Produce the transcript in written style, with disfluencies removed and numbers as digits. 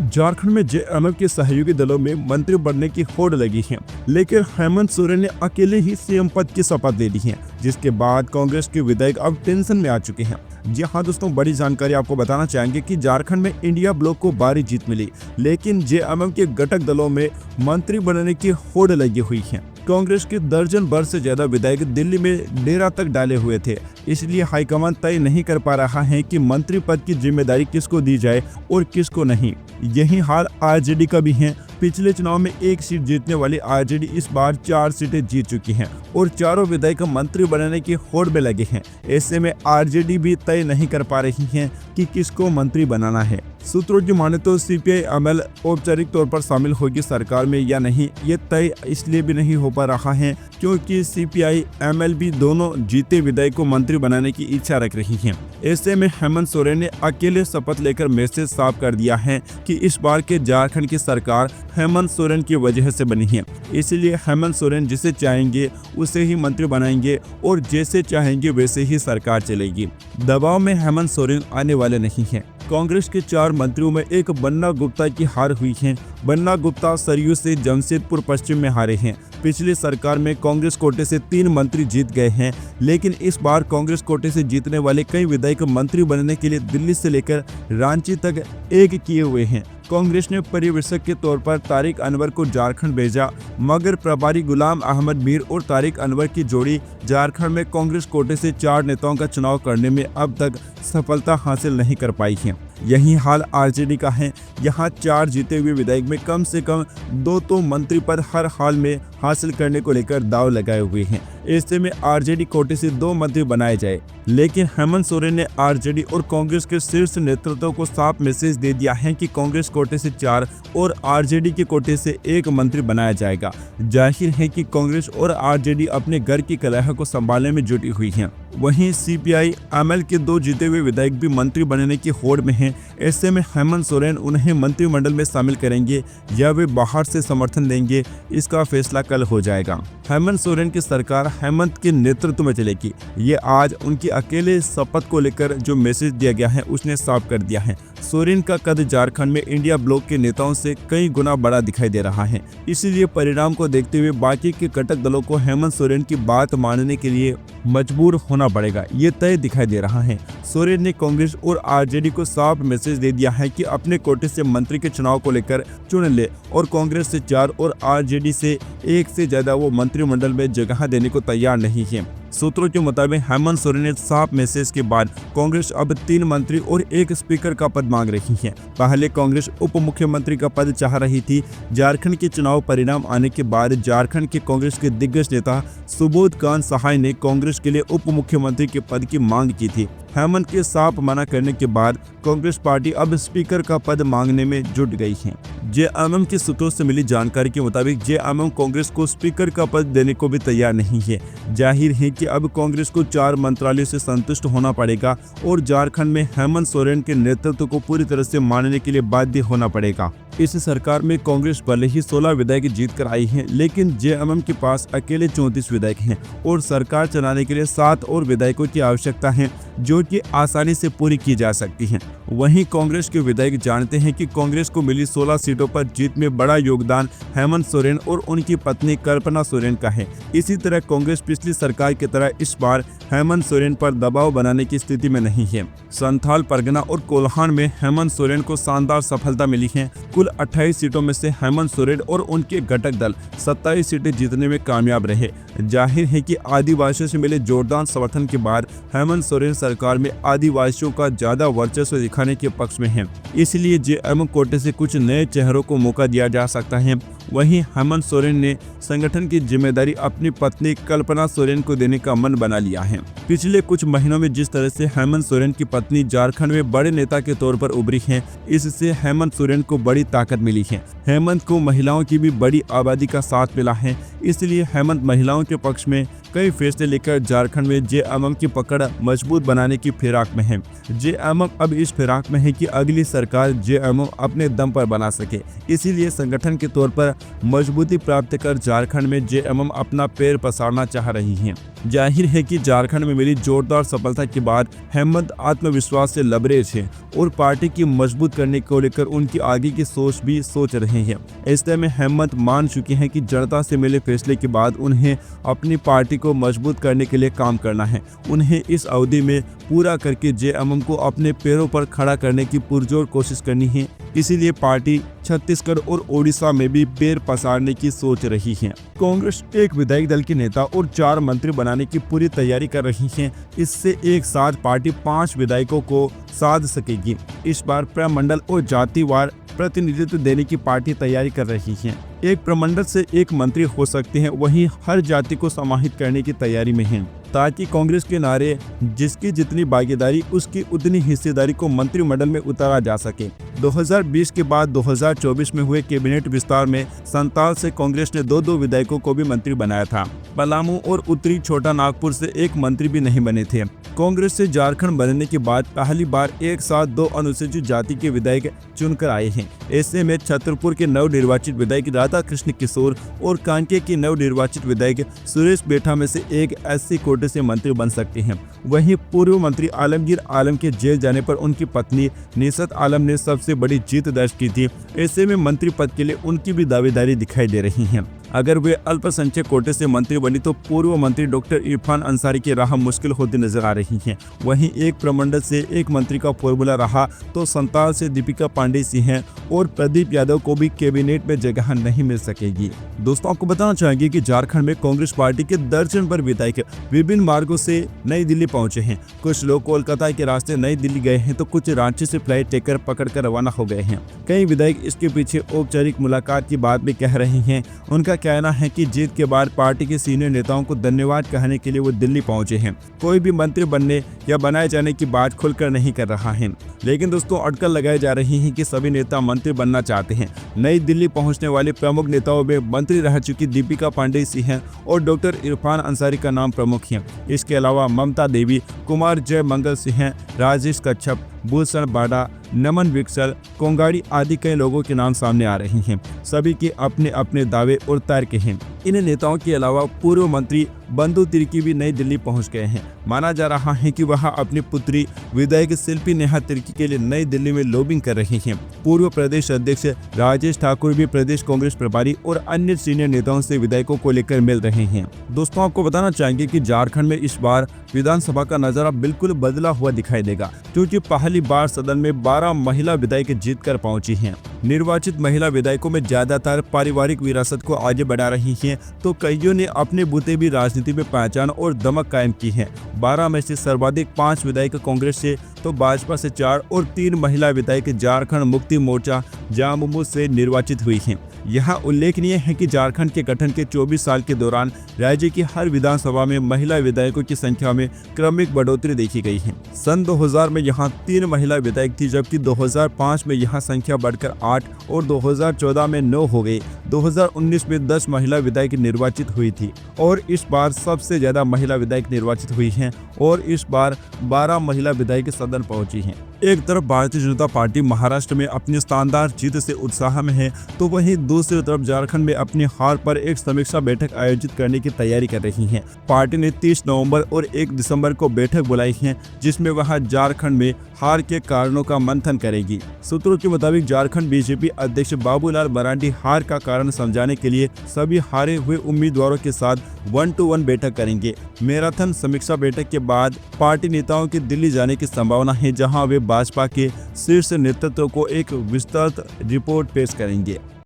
झारखंड में जेएमएम के सहयोगी दलों में मंत्री बनने की होड़ लगी है, लेकिन हेमंत सोरेन ने अकेले ही सीएम पद की शपथ ले ली है, जिसके बाद कांग्रेस के विधायक अब टेंशन में आ चुके हैं। जी हाँ दोस्तों, बड़ी जानकारी आपको बताना चाहेंगे कि झारखंड में इंडिया ब्लॉक को भारी जीत मिली, लेकिन जेएमएम के घटक दलों में मंत्री बनने की होड़ लगी हुई है। कांग्रेस के दर्जन भर से ज्यादा विधायक दिल्ली में डेरा तक डाले हुए थे, इसलिए हाईकमान तय नहीं कर पा रहा है कि मंत्री पद की जिम्मेदारी किसको दी जाए और किसको नहीं। यही हाल आरजेडी का भी है। पिछले चुनाव में 1 सीट जीतने वाली आरजेडी इस बार 4 सीटें जीत चुकी हैं और चारों विधायक मंत्री बनने की होड़ में लगे हैं। ऐसे में आरजेडी भी तय नहीं कर पा रही है कि किसको मंत्री बनाना है। सूत्रों की माने तो सीपीआई-एमएल औपचारिक तौर पर शामिल होगी सरकार में या नहीं, ये तय इसलिए भी नहीं हो पा रहा है क्योंकि सीपीआई-एमएल भी दोनों जीते विधायक को मंत्री बनाने की इच्छा रख रही है। ऐसे में हेमंत सोरेन ने अकेले शपथ लेकर मैसेज साफ कर दिया है कि इस बार के झारखंड की सरकार हेमंत सोरेन की वजह से बनी है, इसलिए हेमंत सोरेन जिसे चाहेंगे उसे ही मंत्री बनाएंगे और जैसे चाहेंगे वैसे ही सरकार चलेगी। दबाव में हेमंत सोरेन आने वाले नहीं हैं। कांग्रेस के 4 मंत्रियों में एक बन्ना गुप्ता की हार हुई है। बन्ना गुप्ता सरयू से जमशेदपुर पश्चिम में हारे हैं। पिछली सरकार में कांग्रेस कोटे से 3 मंत्री जीत गए हैं, लेकिन इस बार कांग्रेस कोटे से जीतने वाले कई विधायक मंत्री बनने के लिए दिल्ली से लेकर रांची तक एक किए हुए हैं। कांग्रेस ने पर्यवेक्षक के तौर पर तारिक अनवर को झारखंड भेजा, मगर प्रभारी गुलाम अहमद मीर और तारिक अनवर की जोड़ी झारखंड में कांग्रेस कोटे से 4 नेताओं का चुनाव करने में अब तक सफलता हासिल नहीं कर पाई है। यही हाल आरजेडी का है। यहाँ 4 जीते हुए विधायक में कम से कम 2 तो मंत्री पद हर हाल में हासिल करने को लेकर दाव लगाए हुए हैं। ऐसे में आरजेडी कोटे से 2 मंत्री बनाए जाए, लेकिन हेमंत सोरेन ने आरजेडी और कांग्रेस के शीर्ष नेतृत्व को साफ मैसेज दे दिया है कि कांग्रेस कोटे से 4 और आरजेडी के कोटे से 1 मंत्री बनाया जाएगा। जाहिर है कि कांग्रेस और आरजेडी अपने घर की कलह को संभालने में जुटी हुई हैं। वहीं सीपीआई-एमएल के 2 जीते हुए विधायक भी मंत्री बनने की होड़ में हैं। ऐसे में हेमंत सोरेन उन्हें मंत्रिमंडल में शामिल करेंगे या वे बाहर से समर्थन देंगे, इसका फैसला कल हो जाएगा। हेमंत सोरेन की सरकार हेमंत के नेतृत्व में चलेगी, ये आज उनकी अकेले शपथ को लेकर जो मैसेज दिया गया है उसने साफ कर दिया है। सोरेन का कद झारखंड में इंडिया ब्लॉक के नेताओं से कई गुना बड़ा दिखाई दे रहा है, इसीलिए परिणाम को देखते हुए बाकी के घटक दलों को हेमंत सोरेन की बात मानने के लिए मजबूर होना पड़ेगा, ये तय दिखाई दे रहा है। सोरेन ने कांग्रेस और आरजेडी को साफ मैसेज दे दिया है कि अपने कोटे से मंत्री के चुनाव को लेकर चुन ले और कांग्रेस से 4 और आरजेडी से 1 से ज्यादा वो मंत्रिमंडल में जगह देने को तैयार नहीं है। सूत्रों के मुताबिक हेमंत सोरेन ने साफ मैसेज के बाद कांग्रेस अब 3 मंत्री और 1 स्पीकर का पद मांग रही है। पहले कांग्रेस उप मुख्यमंत्री का पद चाह रही थी। झारखंड के चुनाव परिणाम आने के बाद झारखंड के कांग्रेस के दिग्गज नेता सुबोध कांत सहाय ने कांग्रेस के लिए उप मुख्यमंत्री के पद की मांग की थी। हेमंत के साफ मना करने के बाद कांग्रेस पार्टी अब स्पीकर का पद मांगने में जुट गई है। जेएमएम के सूत्रों से मिली जानकारी के मुताबिक जेएमएम कांग्रेस को स्पीकर का पद देने को भी तैयार नहीं है। जाहिर है कि अब कांग्रेस को 4 मंत्रालयों से संतुष्ट होना पड़ेगा और झारखंड में हेमंत सोरेन के नेतृत्व को पूरी तरह से मानने के लिए बाध्य होना पड़ेगा। इस सरकार में कांग्रेस भले ही 16 विधायक जीत कर आई है, लेकिन जेएमएम के पास अकेले 34 विधायक हैं और सरकार चलाने के लिए 7 और विधायकों की आवश्यकता है, जो कि आसानी से पूरी की जा सकती हैं। वहीं कांग्रेस के विधायक जानते हैं कि कांग्रेस को मिली 16 सीटों पर जीत में बड़ा योगदान हेमंत सोरेन और उनकी पत्नी कल्पना सोरेन का है। इसी तरह कांग्रेस पिछली सरकार की तरह इस बार हेमंत सोरेन पर दबाव बनाने की स्थिति में नहीं है। संथाल परगना और कोल्हान में हेमंत सोरेन को शानदार सफलता मिली है। कुल 28 सीटों में से हेमंत सोरेन और उनके घटक दल 27 सीटें जीतने में कामयाब रहे। जाहिर है कि आदिवासियों से मिले जोरदार समर्थन के बाद हेमंत सोरेन सरकार में आदिवासियों का ज्यादा वर्चस्व दिखाने के पक्ष में है, इसलिए जेएमएम कोटे से कुछ नए चेहरों को मौका दिया जा सकता है। वहीं हेमंत सोरेन ने संगठन की जिम्मेदारी अपनी पत्नी कल्पना सोरेन को देने का मन बना लिया है। पिछले कुछ महीनों में जिस तरह से हेमंत सोरेन की पत्नी झारखंड में बड़े नेता के तौर पर उभरी है, इससे हेमंत सोरेन को बड़ी ताकत मिली है। हेमंत को महिलाओं की भी बड़ी आबादी का साथ मिला है, इसलिए हेमंत महिलाओं के पक्ष में कई फैसले लेकर झारखंड में जेएमएम की पकड़ मजबूत बना बनाने की फिराक में है। जेएमएम अब इस फिराक में है कि अगली सरकार जेएमएम अपने दम पर बना सके, इसीलिए संगठन के तौर पर मजबूती प्राप्त कर झारखंड में जेएमएम अपना पैर पसारना चाह रही है। जाहिर है कि झारखंड में मिली जोरदार सफलता के बाद हेमंत आत्मविश्वास से लबरेज है और पार्टी की मजबूत करने को लेकर उनकी आगे की सोच रहे हैं। ऐसे में हेमंत मान चुके हैं कि जनता से मिले फैसले के बाद उन्हें अपनी पार्टी को मजबूत करने के लिए काम करना है। उन्हें इस अवधि में पूरा करके जेएमएम को अपने पैरों पर खड़ा करने की पुरजोर कोशिश करनी है। इसीलिए पार्टी छत्तीसगढ़ और ओडिशा में भी पैर पसारने की सोच रही है। कांग्रेस एक विधायक दल के नेता और 4 मंत्री बनाने की पूरी तैयारी कर रही है। इससे एक साथ पार्टी 5 विधायकों को साध सकेगी। इस बार प्रमंडल और जातिवार प्रतिनिधित्व देने की पार्टी तैयारी कर रही है। एक प्रमंडल से एक मंत्री हो सकते हैं, वहीं हर जाति को समाहित करने की तैयारी में है, ताकि कांग्रेस के नारे जिसकी जितनी भागीदारी उसकी उतनी हिस्सेदारी को मंत्रिमंडल में उतारा जा सके। 2020 के बाद 2024 में हुए कैबिनेट विस्तार में संताल से कांग्रेस ने 2 विधायकों को भी मंत्री बनाया था। पलामू और उत्तरी छोटा नागपुर से एक मंत्री भी नहीं बने थे। कांग्रेस से झारखंड बनने के बाद पहली बार एक साथ 2 अनुसूचित जाति के विधायक चुनकर आए हैं। ऐसे में छतरपुर के नवनिर्वाचित विधायक राधा कृष्ण किशोर और कांके के नवनिर्वाचित विधायक सुरेश बेठा में से एक एससी कोटे से मंत्री बन सकते हैं। वहीं पूर्व मंत्री आलमगीर आलम के जेल जाने पर उनकी पत्नी निशत आलम ने सबसे बड़ी जीत दर्ज की थी। ऐसे में मंत्री पद के लिए उनकी भी दावेदारी दिखाई दे रही है। अगर वे अल्पसंख्यक कोटे से मंत्री बनी तो पूर्व मंत्री डॉक्टर इरफान अंसारी की राह मुश्किल होती नजर आ रही है। वहीं एक प्रमंडल से एक मंत्री का फॉर्मूला रहा तो संताल से दीपिका पांडे सिंह और प्रदीप यादव को भी कैबिनेट में जगह नहीं मिल सकेगी। दोस्तों, आपको बताना चाहेंगे कि झारखंड में कांग्रेस पार्टी के दर्जन भर विधायक विभिन्न मार्गों से नई दिल्ली पहुंचे हैं। कुछ लोग कोलकाता के रास्ते नई दिल्ली गए हैं तो कुछ रांची से फ्लाइट टिकट पकड़कर रवाना हो गए हैं। कई विधायक इसके पीछे औपचारिक मुलाकात की बात भी कह रहे हैं। उनका कहना है कि जीत के बाद पार्टी के सीनियर नेताओं को धन्यवाद कहने के लिए वो दिल्ली पहुंचे हैं। कोई भी मंत्री बनने या बनाए जाने की बात खुलकर नहीं कर रहा है, लेकिन दोस्तों अटकल लगाई जा रही है कि सभी नेता मंत्री बनना चाहते हैं। नई दिल्ली पहुंचने वाले प्रमुख नेताओं में मंत्री रह चुकी दीपिका पांडे सिंह और डॉक्टर इरफान अंसारी का नाम प्रमुख है। इसके अलावा ममता देवी, कुमार जय मंगल सिंह, राजेश कच्छप, भूषण बाडा, नमन विकसल, कोंगाड़ी आदि कई लोगों के नाम सामने आ रहे हैं। सभी के अपने अपने दावे और तर्क हैं। इन नेताओं के अलावा पूर्व मंत्री बंधु तिर्की भी नई दिल्ली पहुंच गए हैं। माना जा रहा है कि वह अपनी पुत्री विधायक शिल्पी नेहा तिर्की के लिए नई दिल्ली में लॉबिंग कर रहे हैं। पूर्व प्रदेश अध्यक्ष राजेश ठाकुर भी प्रदेश कांग्रेस प्रभारी और अन्य सीनियर नेताओं से विधायकों को लेकर मिल रहे हैं। दोस्तों, आपको बताना चाहेंगे कि झारखंड में इस बार विधानसभा का नजारा बिल्कुल बदला हुआ दिखाई देगा, क्योंकि पहली बार सदन में 12 महिला विधायक जीतकर पहुंची हैं। निर्वाचित महिला विधायकों में ज्यादातर पारिवारिक विरासत को आगे बढ़ा रही हैं, तो कईयों ने अपने बूते भी राजनीति में पहचान और दमक कायम की है। 12 में से सर्वाधिक 5 विधायक कांग्रेस से तो भाजपा से 4 और 3 महिला विधायक झारखंड मुक्ति मोर्चा जामुमो से निर्वाचित हुई हैं। यहाँ उल्लेखनीय है कि झारखंड के गठन के 24 साल के दौरान राज्य की हर विधानसभा में महिला विधायकों की संख्या में क्रमिक बढ़ोतरी देखी गई है। सन 2000 में यहाँ 3 महिला विधायक थी, जबकि 2005 में यहाँ संख्या बढ़कर 8 और 2014 में 9 हो गई। 2019 में 10 महिला विधायक निर्वाचित हुई थी और इस बार सबसे ज्यादा महिला विधायक निर्वाचित हुई हैं और इस बार 12 महिला विधायक सदन पहुंची हैं। एक तरफ भारतीय जनता पार्टी महाराष्ट्र में अपनी शानदार जीत से उत्साह में है, तो वहीं दूसरी तरफ झारखंड में अपनी हार पर एक समीक्षा बैठक आयोजित करने की तैयारी कर रही है। पार्टी ने 30 नवंबर और 1 दिसंबर को बैठक बुलाई है, जिसमें वह झारखंड में हार के कारणों का मंथन करेगी। सूत्रों के मुताबिक झारखंड बीजेपी अध्यक्ष बाबूलाल मरांडी हार का कारण समझाने के लिए सभी हारे हुए उम्मीदवारों के साथ 1-to-1 बैठक करेंगे। मैराथन समीक्षा बैठक के बाद पार्टी नेताओं के दिल्ली जाने की संभावना है, जहां वे भाजपा के शीर्ष नेतृत्व को एक विस्तृत रिपोर्ट पेश करेंगे।